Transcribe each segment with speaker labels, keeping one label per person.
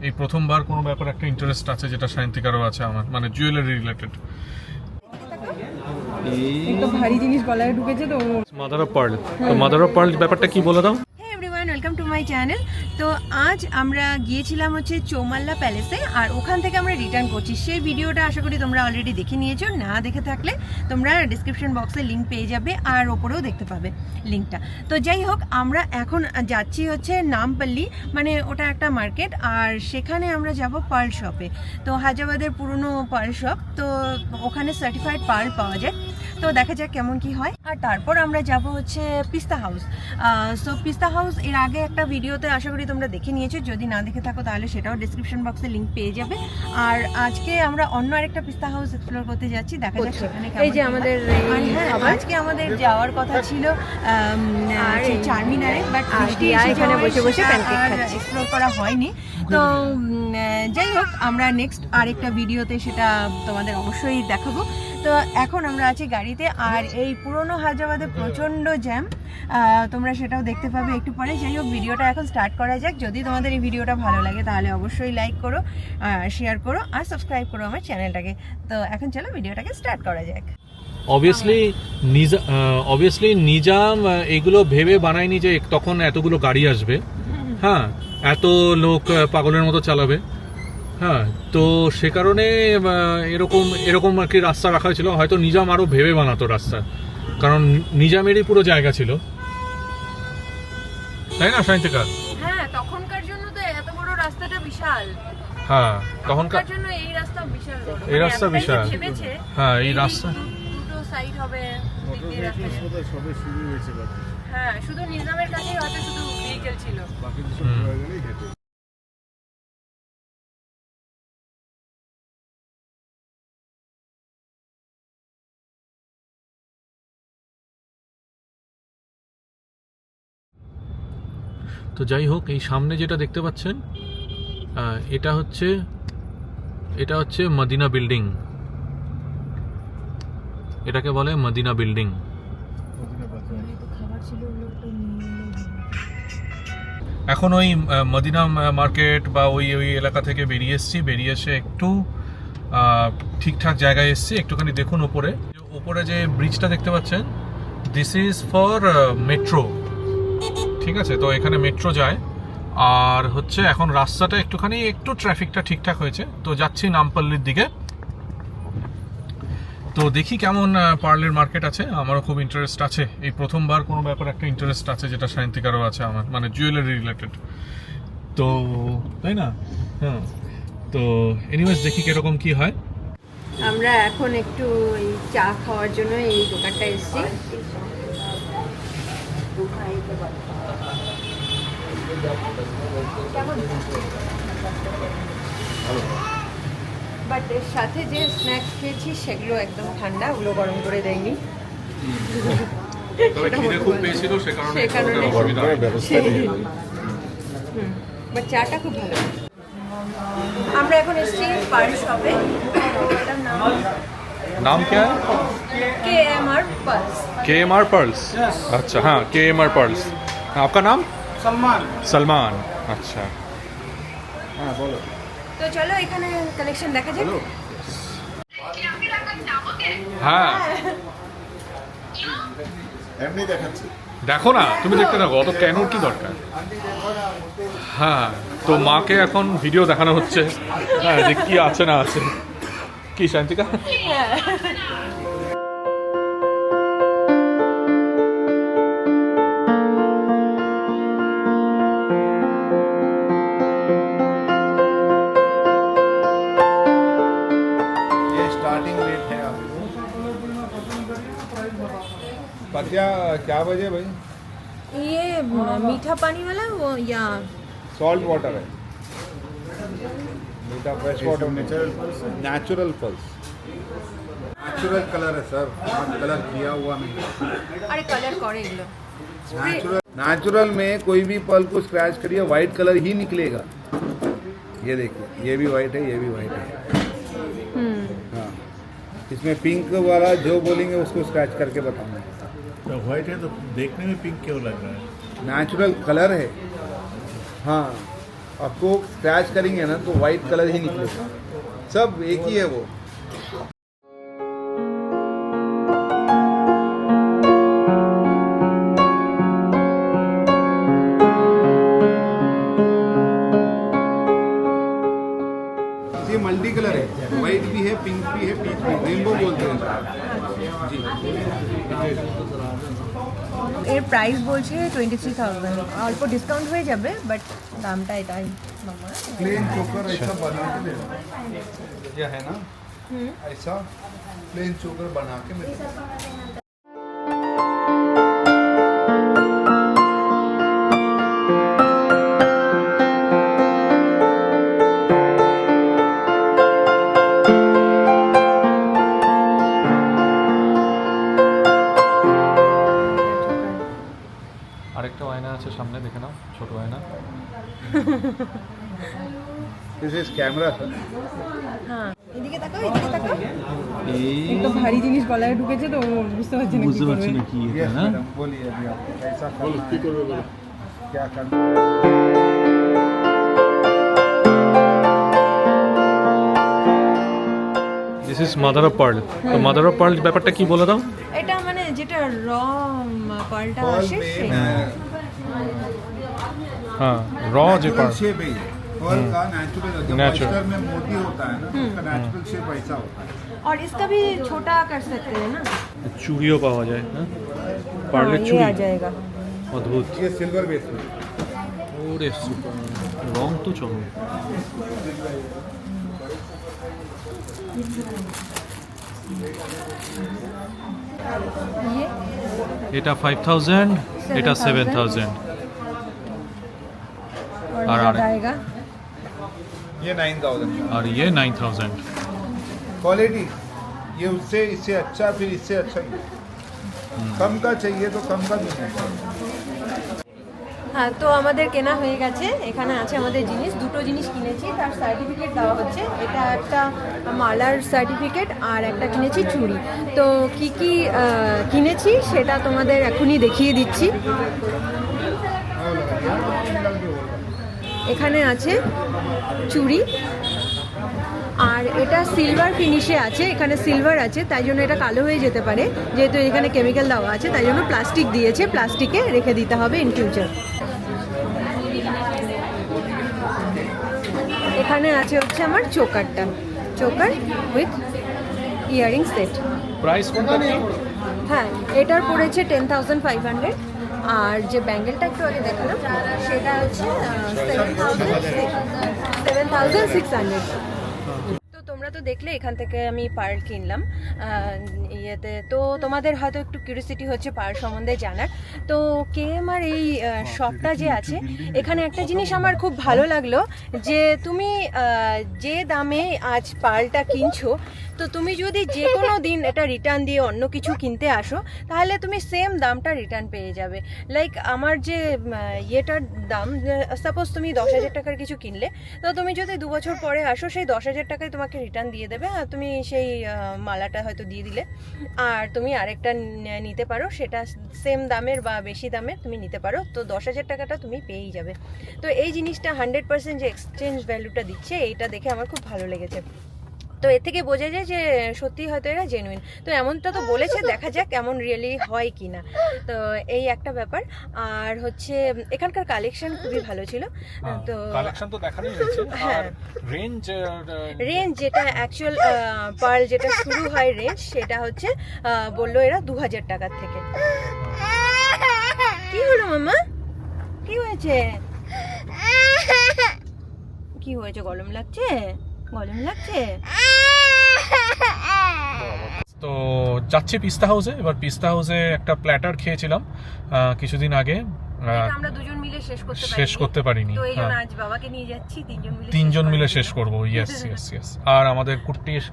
Speaker 1: এই প্রথমবার কোনো ব্যাপারে একটা ইন্টারেস্ট আছে, যেটা সায়ন্তিকারও আছে আমার, মানে জুয়েলারি রিলেটেড।
Speaker 2: একটা ভারী জিনিস গলায় ঢুকেছে তো।
Speaker 1: মাদার অফ পার্ল, তো মাদার অফ পার্ল ব্যাপারটা কি বলে দাও।
Speaker 2: Welcome to my channel. তো আজ আমরা গিয়েছিলাম হচ্ছে চৌমাল্লা প্যালেসে, আর ওখান থেকে আমরা রিটার্ন করছি। সেই ভিডিওটা আশা করি তোমরা অলরেডি দেখে নিয়েছো, না দেখে থাকলে তোমরা ডিসক্রিপশন বক্সে লিঙ্ক পেয়ে যাবে, আর ওপরেও দেখতে পাবে লিঙ্কটা। তো যাই হোক, আমরা এখন যাচ্ছি হচ্ছে নামপল্লী, মানে ওটা একটা মার্কেট, আর সেখানে আমরা যাব পার্ল শপে। তো হায়দ্রাবাদের পুরনো পার্ল শপ, তো ওখানে সার্টিফাইড পার্ল পাওয়া যায়। তো দেখা যাক কেমন কি হয়। আর তারপর আমরা যাব হচ্ছে পিস্তা হাউস। সো পিস্তা হাউস এর আগে একটা ভিডিওতে আশা করি তোমরা দেখে নিয়েছো, যদি না দেখে থাকো তাহলে সেটাও ডিসক্রিপশন বক্সে লিঙ্ক পেয়ে যাবে। আর আজকে আমরা অন্য আরেকটা পিস্তা হাউস এক্সপ্লোর করতে যাচ্ছি, দেখা যাক সেখানে
Speaker 3: এই যে আমাদের
Speaker 2: আজকে আমাদের যাওয়ার কথা ছিল চারমিনারে, বাট
Speaker 3: এখানে বসে বসে প্যানকেক খাচ্ছি,
Speaker 2: এক্সপ্লোর করা হয়নি। তো যাই হোক, আমরা নেক্সট আরেকটা ভিডিওতে সেটা তোমাদের অবশ্যই দেখাবো। তো এখন আমরা আছি গাড়িতে, আর এই পুরনো হায়দ্রাবাদে প্রচণ্ড জ্যাম, তোমরা সেটাও দেখতে পাবে একটু পরে। যাই হোক, ভিডিওটা এখন স্টার্ট করা যাক। যদি তোমাদের এই ভিডিওটা ভালো লাগে তাহলে অবশ্যই লাইক করো, শেয়ার করো, আর সাবস্ক্রাইব করো আমার চ্যানেলটাকে। তো এখন চলো ভিডিওটাকে স্টার্ট করা যাক।
Speaker 1: অবভিয়াসলি নিজাম এগুলো ভেবে বানায়নি যে তখন এতগুলো গাড়ি আসবে, হ্যাঁ, এত লোক পাগলের মতো চালাবে, হ্যাঁ। তো সে কারণে এরকম আর কি রাস্তা রাখা হয়েছিল। হয়তো নিজাম আরো ভেবে বানাতো রাস্তা, কারণ নিজামেরই পুরো জায়গা ছিল, তাই না সায়ন্তিকা?
Speaker 3: হ্যাঁ, তখনকার জন্য তো এত বড় রাস্তাটা বিশাল।
Speaker 1: হ্যাঁ, তখনকার
Speaker 3: জন্য এই রাস্তা বিশাল,
Speaker 1: এই রাস্তা বিশাল। হ্যাঁ, এই রাস্তা
Speaker 3: দুটো সাইড হবে, হ্যাঁ, শুধু নিজামের কাছেই হয়তো শুধু ভেহিকেল ছিল।
Speaker 1: তো যাই হোক, এই সামনে যেটা দেখতে পাচ্ছেন এটা হচ্ছে মদিনা বিল্ডিং, এটাকে বলে মদিনা বিল্ডিং। এখন ওই মদিনা মার্কেট বা ওই এলাকা থেকে বেরিয়ে এসে একটু ঠিকঠাক জায়গায় এসেছি। একটুখানি দেখুন ওপরে যে ব্রিজটা দেখতে পাচ্ছেন, দিস ইজ ফর মেট্রো, ঠিক আছে। তো এখানে মেট্রো যায়, আর হচ্ছে এখন রাস্তাটা একটু ট্রাফিকটা ঠিকঠাক হয়েছে। তো যাচ্ছি নামপল্লির দিকে। তো দেখি কেমন পার্লের মার্কেট আছে। আমারও খুব ইন্টারেস্ট আছে, এই প্রথমবার কোনো ব্যাপারে একটা ইন্টারেস্ট আছে, যেটা সায়ন্তিকারও আছে আমার, মানে জুয়েলারি রিলেটেড। তো তাই না, হ্যাঁ। তো এনিওয়েজ দেখি কিরকম কি হয়।
Speaker 3: আমরা এখন একটু এই চা খাওয়ার জন্য এই দোকানটা এসেছি। বাট এর সাথে যে স্ন্যাক্স খেয়েছি সেগুলো একদম ঠান্ডা, ওগুলো গরম করে দেয়নি। বাট চাটা খুব ভালো। আমরা এখন এসেছি পার্ল শপে।
Speaker 1: नाम क्या है?
Speaker 3: KMR Pearls।
Speaker 1: KMR Pearls, अच्छा, हाँ, KMR Pearls। आपका नाम? सलमान। अच्छा,
Speaker 2: हाँ बोलो।
Speaker 3: তো চলো এখানে কালেকশন দেখা যাক।
Speaker 1: হ্যাঁ,
Speaker 2: এমনি দেখাচ্ছি,
Speaker 1: দেখো না, তুমি দেখতে থাকো, অত কেন কি দরকার। হ্যাঁ, তো মাকে এখন ভিডিও দেখানো হচ্ছে, হ্যাঁ, যে কি আছে না আছে। কি শান্তিকা?
Speaker 4: क्या बजे भाई?
Speaker 3: ये मीठा पानी वाला वो या
Speaker 4: सॉल्ट वाटर है, मीठा fresh water, natural pulse, natural colour है सर, कलर किया हुआ नहीं।
Speaker 3: अरे कलर करे एगुलो
Speaker 4: नेचुरल में कोई भी पल को स्क्रैच करिए वाइट कलर ही निकलेगा। ये देखिए, ये भी वाइट है, ये भी वाइट है। हाँ, इसमें पिंक वाला जो बोलेंगे उसको स्क्रैच करके बताऊंगा।
Speaker 5: तो व्हाइट है तो देखने में पिंक क्यों लग रहा है?
Speaker 4: नेचुरल कलर है, हाँ। आपको स्क्रैच करेंगे ना तो वाइट कलर ही निकलेगा, सब एक ही है वो। ये मल्टी कलर है, वाइट भी है, पिंक भी है, पीच भी, रेनबो बोलते हैं जी।
Speaker 2: এর প্রাইস বলছে 23,000, অল্প ডিসকাউন্ট হয়ে যাবে বাট দামটা এটাই মামা।
Speaker 4: प्लेन चोकर ऐसा बना के देना, ये है ना, ऐसा प्लेन चोकर बना के मैं
Speaker 1: আরেকটা আয়না আছে সামনে, দেখে নাও, ছোট আয়না।
Speaker 4: This is camera sir.
Speaker 2: হ্যাঁ এদিকে তাকাও, এদিকে তাকাও। একটু ভারী জিনিস গলায় ঢুকেছে তো বুঝতে পারছি না
Speaker 1: বুঝতে পারছি না কি
Speaker 4: यस
Speaker 1: এটা না।
Speaker 4: मैडम, बोलिए अभी आप कैसा करना है? क्या करना है?
Speaker 1: This is mother of pearl. তো মাদার অফ পার্ল ব্যাপারটা কি বলে দাও।
Speaker 2: এটা মানে যেটা র পালটা
Speaker 4: पर्ल
Speaker 2: আসে
Speaker 4: में
Speaker 2: সেই
Speaker 1: হ্যাঁ র যে
Speaker 4: नेचुरल
Speaker 1: পার্ল।
Speaker 4: शेप है ये, पर्ल का नेचुरल, जब
Speaker 1: Natural.
Speaker 4: ऑयस्टर में मोती होता है ना तो उसका नेचुरल शेप ऐसा होता है।
Speaker 2: और इसका भी छोटा कर सकते हैं ना,
Speaker 1: চুড়িও পাওয়া যায়, হ্যাঁ পার্লের
Speaker 2: हाँ, ये
Speaker 1: চুড়ি,
Speaker 2: आ जाएगा।
Speaker 1: অদ্ভুত।
Speaker 4: ये सिल्वर बेस में।
Speaker 1: ওরে সুপার, রং তো চলো।
Speaker 2: ये
Speaker 1: এটা 5000, এটা 7000
Speaker 2: और
Speaker 1: और
Speaker 2: ज़्यादा आएगा।
Speaker 4: ये 9000
Speaker 1: আর ये 9000।
Speaker 4: क्वालिटी, ये उससे इससे अच्छा, फिर इससे अच्छा ही। कम का चाहिए तो कम का मिलेगा।
Speaker 2: হ্যাঁ তো আমাদের কেনা হয়ে গেছে, এখানে আছে আমাদের জিনিস, দুটো জিনিস কিনেছি, তার সার্টিফিকেট দেওয়া হচ্ছে। এটা একটা মালার সার্টিফিকেট আর একটা কিনেছি চুড়ি। তো কি কি কিনেছি সেটা তোমাদের এখনই দেখিয়ে দিচ্ছি। এখানে আছে চুড়ি, আর এটা সিলভার ফিনিশে আছে, এখানে সিলভার আছে তাই জন্য এটা কালো হয়ে যেতে পারে, যেহেতু এখানে কেমিক্যাল দেওয়া আছে তাই জন্য প্লাস্টিক দিয়েছে, প্লাস্টিকে রেখে দিতে হবে ইন ফিউচার। এখানে আছে হচ্ছে আমার চোকারটা, choker with earring set.
Speaker 1: Price কোনটা কি?
Speaker 2: হ্যাঁ এটার পড়েছে 10,500, আর যে ব্যাঙ্গেলটা একটু আগে দেখালাম সেটা হচ্ছে 7,600। তো তোমরা তো দেখলে এখান থেকে আমি পার্ল কিনলাম ইয়েতে। তো তোমাদের হয়তো একটু কিউরিওসিটি হচ্ছে পার্ল সম্বন্ধে জানার। তো কেএমআর এই শপটা যে আছে, এখানে একটা জিনিস আমার খুব ভালো লাগলো যে তুমি যে দামে আজ পার্লটা কিনছো, তো তুমি যদি যে কোনো দিন এটা রিটার্ন দিয়ে অন্য কিছু কিনতে আসো তাহলে তুমি সেম দামটা রিটার্ন পেয়ে যাবে। লাইক আমার যে ইয়েটার দাম, সাপোজ তুমি 10,000 টাকার কিছু কিনলে, তো তুমি যদি 2 বছর পরে আসো সেই 10,000 টাকায় তোমাকে রিটার্ন দিয়ে দেবে, আর তুমি সেই মালাটা হয়তো দিয়ে দিলে, আর তুমি আরেকটা নিতে পারো, সেটা সেম দামের বা বেশি দামের তুমি নিতে পারো, তো 10,000 টাকাটা তুমি পেয়েই যাবে। তো এই জিনিসটা 100% যে এক্সচেঞ্জ ভ্যালুটা দিচ্ছে, এইটা দেখে আমার খুব ভালো লেগেছে। তো এর থেকে বোঝা যায় যে সত্যি হয়তো এরা জেনুইন। তো এমনটা তো বলেছে, দেখা যাক এমন রিয়েলি হয় কি না। তো এই একটা ব্যাপার। আর হচ্ছে এখানকার কালেকশন খুবই ভালো ছিল। তো
Speaker 1: কালেকশন তো দেখানোই হয়েছে।
Speaker 2: হ্যাঁ।
Speaker 1: আর
Speaker 2: রেঞ্জ যেটা অ্যাকচুয়াল পার্ল যেটা শুরু হয় রেঞ্জ, সেটা হচ্ছে বললো এরা 2,000 টাকার থেকে। কি হলো মামা, কি হয়েছে, কি হয়েছে, গরম লাগছে, গরম লাগছে?
Speaker 1: তো যাচ্ছি পিস্তা হাউসে। এবার পিস্তা হাউসে একটা প্ল্যাটার খেয়েছিলাম কিছুদিন আগে,
Speaker 2: আমরা দুজন মিলে
Speaker 1: শেষ করতে পারিনি।
Speaker 2: তো এই জন্য
Speaker 1: হ্যাঁ,
Speaker 2: আজ বাবাকে নিয়ে যাচ্ছি,
Speaker 1: তিনজন মিলে শেষ করবো। Yes yes yes. আর আমাদের কুট্টির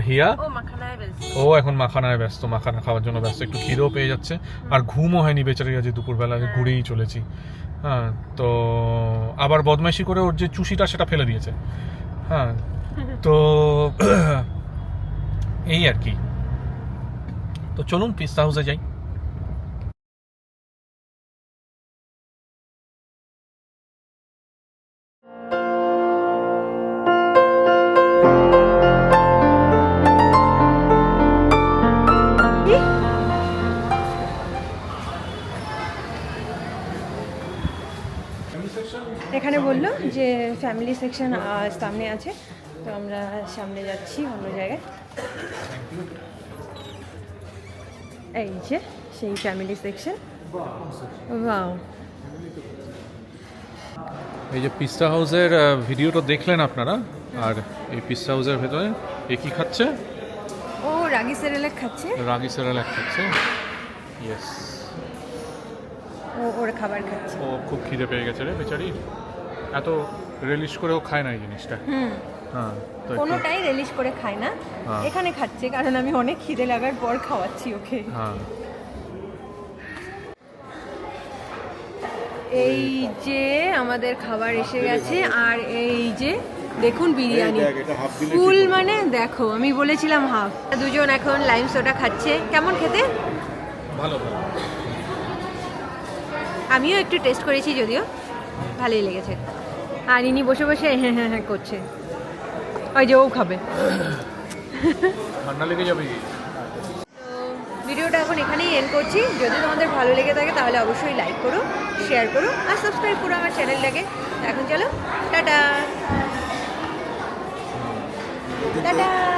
Speaker 1: হিয়া,
Speaker 2: ও মাখানায় ব্যস্ত।
Speaker 1: ও এখন মাখানায় ব্যস্ত, মাখানা খাওয়ার জন্য ব্যস্ত। একটু খিদেও পেয়ে যাচ্ছে, আর ঘুমও হয়নি বেচারি, আজ দুপুরবেলা ঘুরেই চলেছি। হ্যাঁ, তো আবার বদমাইশি করে ওর যে চুষিটা সেটা ফেলে দিয়েছে। হ্যাঁ, তো এই আর কি। তো চলুন পিস্তা হাউসে যাই।
Speaker 2: যে ফ্যামিলি সেকশন সামনে আছে, তো আমরা সামনে যাচ্ছি অন্য জায়গায়। এই যে সেই ফ্যামিলি সেকশন। ওয়াও,
Speaker 1: এই যে পিস্তা হাউসের ভিডিওটা দেখলেন আপনারা, আর এই পিস্তা হাউসের ভেতরে এ কি খাচ্ছে?
Speaker 2: ও রাগি সেরেলাক খাচ্ছে,
Speaker 1: রাগি সেরালাক খাচ্ছে। ইয়েস,
Speaker 2: ও ওর খাবার খাচ্ছে।
Speaker 1: ও খুব খিদে পেয়ে গেছে রে বেচারি, এত রিলিশ করেও খায় না এই জিনিসটা। হ্যাঁ, তো একটু-
Speaker 2: কোনোটাই রিলিশ করে খায় না,
Speaker 1: হ্যাঁ।
Speaker 2: এখানে খাচ্ছে কারণ আমি অনেক খিদে লাগার পর খাওয়াচ্ছি ওকে।
Speaker 1: হ্যাঁ,
Speaker 2: এই যে আমাদের খাবার এসে গেছে, আর এই যে দেখুন বিরিয়ানি ফুল, মানে দেখো আমি বলেছিলাম হাফ। দুজন এখন লাইম সোডা খাচ্ছে, কেমন খেতে?
Speaker 1: ভালো ভালো।
Speaker 2: আমিও একটু টেস্ট করেছি, যদিও ভালোই লেগেছে। আর ইনি বসে বসে হ্যাঁ হ্যাঁ হ্যাঁ করছে, ওই যে ও খাবে।
Speaker 1: ঠান্ডা লেগে যাবে।
Speaker 2: তো ভিডিওটা এখন এখানেই এন্ড করছি। যদি তোমাদের ভালো লেগে থাকে তাহলে অবশ্যই লাইক করো, শেয়ার করো আর সাবস্ক্রাইব করো আমার চ্যানেলটাকে। এখন চলো, টাটা টাটা।